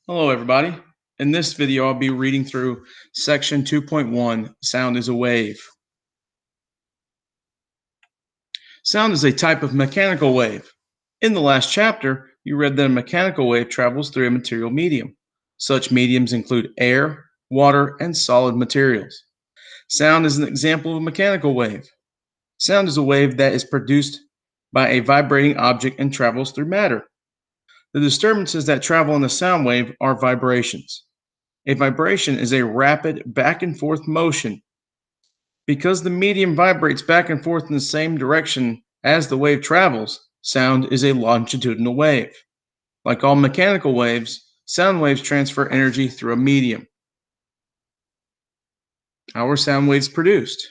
Hello, everybody. In this video, I'll be reading through section 2.1, Sound is a Wave. Sound is a type of mechanical wave. In the last chapter, you read that a mechanical wave travels through a material medium. Such mediums include air, water, and solid materials. Sound is an example of a mechanical wave. Sound is a wave that is produced by a vibrating object and travels through matter. The disturbances that travel in a sound wave are vibrations. A vibration is a rapid back and forth motion. Because the medium vibrates back and forth in the same direction as the wave travels, sound is a longitudinal wave. Like all mechanical waves, sound waves transfer energy through a medium. How are sound waves produced?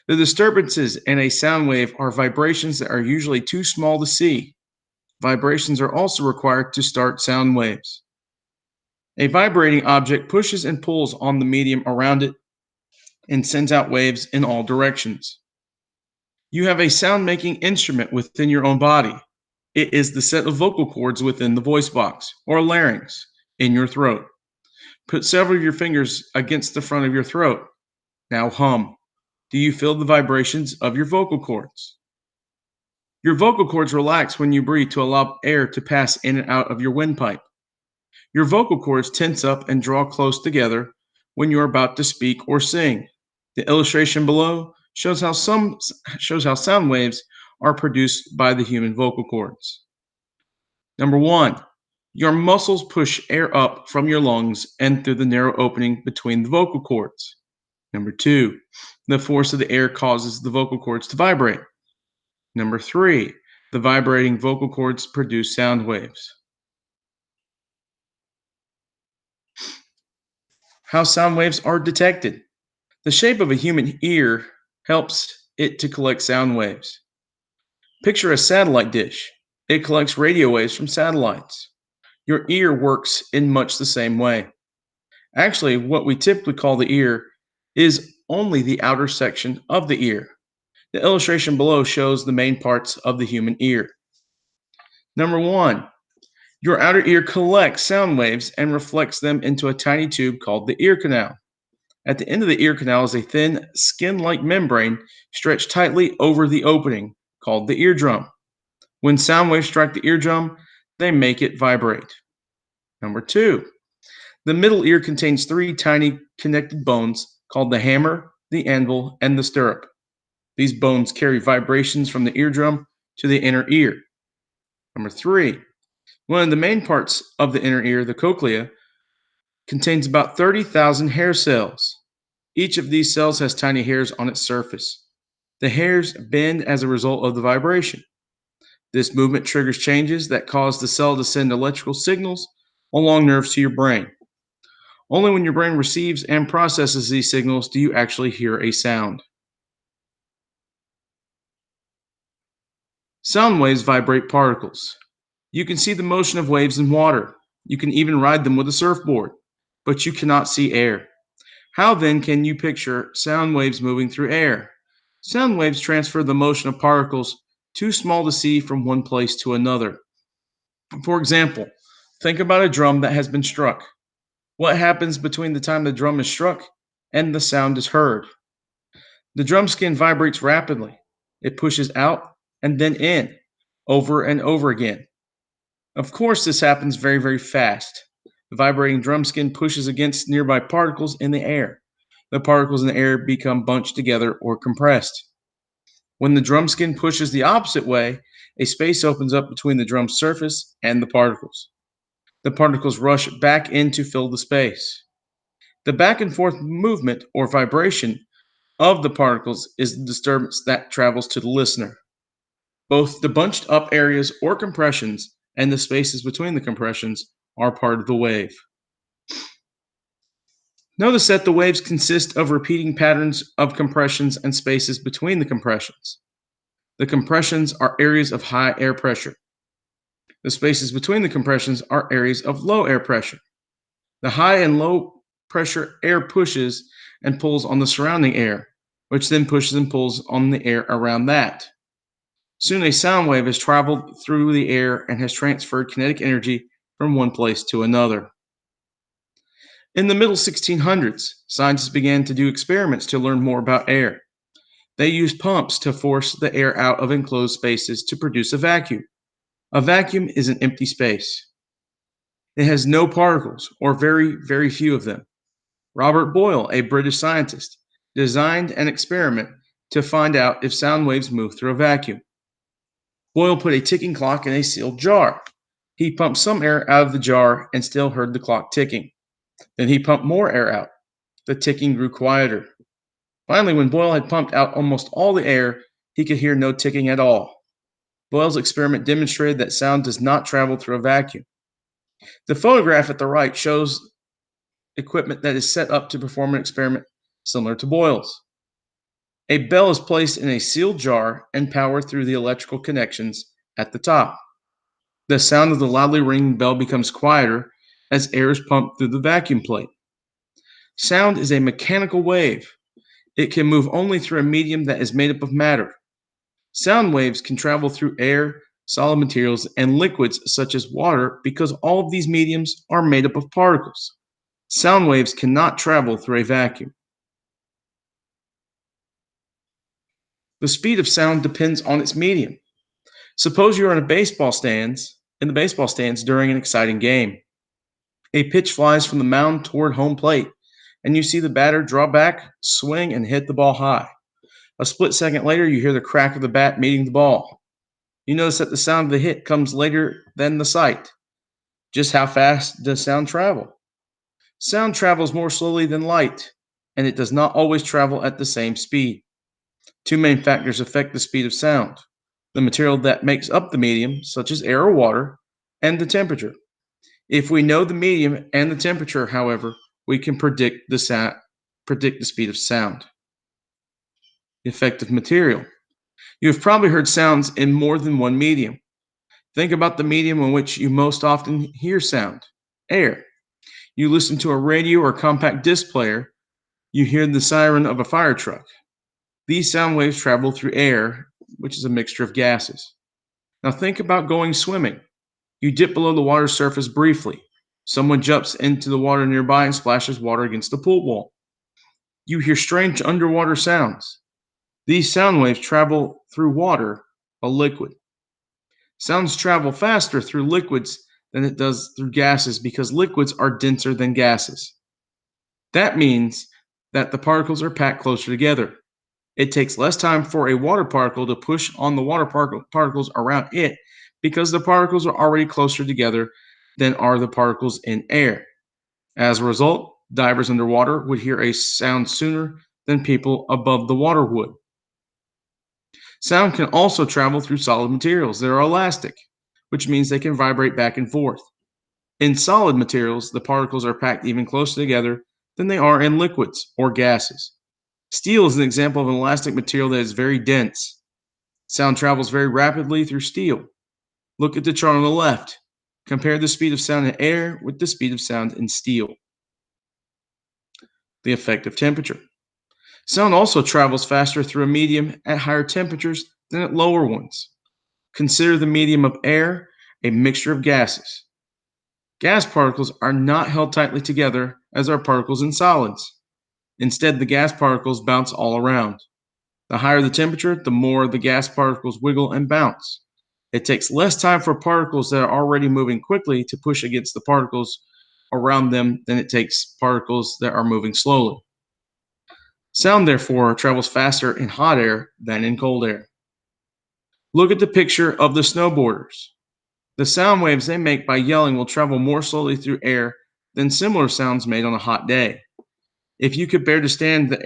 The disturbances in a sound wave are vibrations that are usually too small to see. Vibrations are also required to start sound waves. A vibrating object pushes and pulls on the medium around it and sends out waves in all directions. You have a sound making instrument within your own body. It is the set of vocal cords within the voice box or larynx in your throat. Put several of your fingers against the front of your throat. Now hum. Do you feel the vibrations of your vocal cords? Your vocal cords relax when you breathe to allow air to pass in and out of your windpipe. Your vocal cords tense up and draw close together when you are about to speak or sing. The illustration below shows how sound waves are produced by the human vocal cords. Number 1, your muscles push air up from your lungs and through the narrow opening between the vocal cords. Number 2, the force of the air causes the vocal cords to vibrate. Number 3, the vibrating vocal cords produce sound waves. How sound waves are detected. The shape of a human ear helps it to collect sound waves. Picture a satellite dish. It collects radio waves from satellites. Your ear works in much the same way. Actually, what we typically call the ear is only the outer section of the ear. The illustration below shows the main parts of the human ear. Number 1, your outer ear collects sound waves and reflects them into a tiny tube called the ear canal. At the end of the ear canal is a thin, skin-like membrane stretched tightly over the opening, called the eardrum. When sound waves strike the eardrum, they make it vibrate. Number 2, the middle ear contains 3 tiny connected bones called the hammer, the anvil, and the stirrup. These bones carry vibrations from the eardrum to the inner ear. Number 3, one of the main parts of the inner ear, the cochlea, contains about 30,000 hair cells. Each of these cells has tiny hairs on its surface. The hairs bend as a result of the vibration. This movement triggers changes that cause the cell to send electrical signals along nerves to your brain. Only when your brain receives and processes these signals do you actually hear a sound. Sound waves vibrate particles. You can see the motion of waves in water. You can even ride them with a surfboard, but you cannot see air. How then can you picture sound waves moving through air? Sound waves transfer the motion of particles too small to see from one place to another. For example, think about a drum that has been struck. What happens between the time the drum is struck and the sound is heard? The drum skin vibrates rapidly. It pushes out and then in, over and over again. Of course, this happens very, very fast. The vibrating drum skin pushes against nearby particles in the air. The particles in the air become bunched together or compressed. When the drum skin pushes the opposite way, a space opens up between the drum's surface and the particles. The particles rush back in to fill the space. The back and forth movement or vibration of the particles is the disturbance that travels to the listener. Both the bunched up areas or compressions and the spaces between the compressions are part of the wave. Notice that the waves consist of repeating patterns of compressions and spaces between the compressions. The compressions are areas of high air pressure. The spaces between the compressions are areas of low air pressure. The high and low pressure air pushes and pulls on the surrounding air, which then pushes and pulls on the air around that. Soon a sound wave has traveled through the air and has transferred kinetic energy from one place to another. In the middle 1600s, scientists began to do experiments to learn more about air. They used pumps to force the air out of enclosed spaces to produce a vacuum. A vacuum is an empty space. It has no particles, or very, very few of them. Robert Boyle, a British scientist, designed an experiment to find out if sound waves move through a vacuum. Boyle put a ticking clock in a sealed jar. He pumped some air out of the jar and still heard the clock ticking. Then he pumped more air out. The ticking grew quieter. Finally, when Boyle had pumped out almost all the air, he could hear no ticking at all. Boyle's experiment demonstrated that sound does not travel through a vacuum. The photograph at the right shows equipment that is set up to perform an experiment similar to Boyle's. A bell is placed in a sealed jar and powered through the electrical connections at the top. The sound of the loudly ringing bell becomes quieter as air is pumped through the vacuum plate. Sound is a mechanical wave. It can move only through a medium that is made up of matter. Sound waves can travel through air, solid materials, and liquids such as water because all of these mediums are made up of particles. Sound waves cannot travel through a vacuum. The speed of sound depends on its medium. Suppose you are in the baseball stands during an exciting game. A pitch flies from the mound toward home plate, and you see the batter draw back, swing, and hit the ball high. A split second later, you hear the crack of the bat meeting the ball. You notice that the sound of the hit comes later than the sight. Just how fast does sound travel? Sound travels more slowly than light, and it does not always travel at the same speed. Two main factors affect the speed of sound: the material that makes up the medium, such as air or water, and the temperature. If we know the medium and the temperature, however, we can predict the speed of sound. The effective material. You have probably heard sounds in more than one medium. Think about the medium in which you most often hear sound: air. You listen to a radio or compact disc player, you hear the siren of a fire truck. These sound waves travel through air, which is a mixture of gases. Now think about going swimming. You dip below the water's surface briefly. Someone jumps into the water nearby and splashes water against the pool wall. You hear strange underwater sounds. These sound waves travel through water, a liquid. Sounds travel faster through liquids than it does through gases because liquids are denser than gases. That means that the particles are packed closer together. It takes less time for a water particle to push on the water particles around it because the particles are already closer together than are the particles in air. As a result, divers underwater would hear a sound sooner than people above the water would. Sound can also travel through solid materials that are elastic, which means they can vibrate back and forth. In solid materials, the particles are packed even closer together than they are in liquids or gases. Steel is an example of an elastic material that is very dense. Sound travels very rapidly through steel. Look at the chart on the left. Compare the speed of sound in air with the speed of sound in steel. The effective temperature. Sound also travels faster through a medium at higher temperatures than at lower ones. Consider the medium of air a mixture of gases. Gas particles are not held tightly together as are particles in solids. Instead, the gas particles bounce all around. The higher the temperature, the more the gas particles wiggle and bounce. It takes less time for particles that are already moving quickly to push against the particles around them than it takes particles that are moving slowly. Sound, therefore, travels faster in hot air than in cold air. Look at the picture of the snowboarders. The sound waves they make by yelling will travel more slowly through air than similar sounds made on a hot day. If you could bear to stand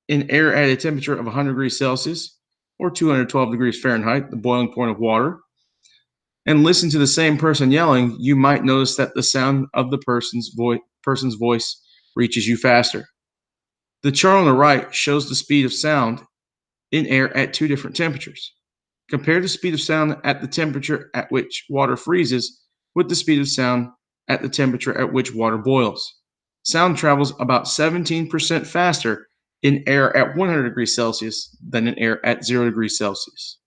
in air at a temperature of 100 degrees Celsius or 212 degrees Fahrenheit, the boiling point of water, and listen to the same person yelling, you might notice that the sound of the person's voice reaches you faster. The chart on the right shows the speed of sound in air at two different temperatures. Compare the speed of sound at the temperature at which water freezes with the speed of sound at the temperature at which water boils. Sound travels about 17% faster in air at 100 degrees Celsius than in air at 0 degrees Celsius.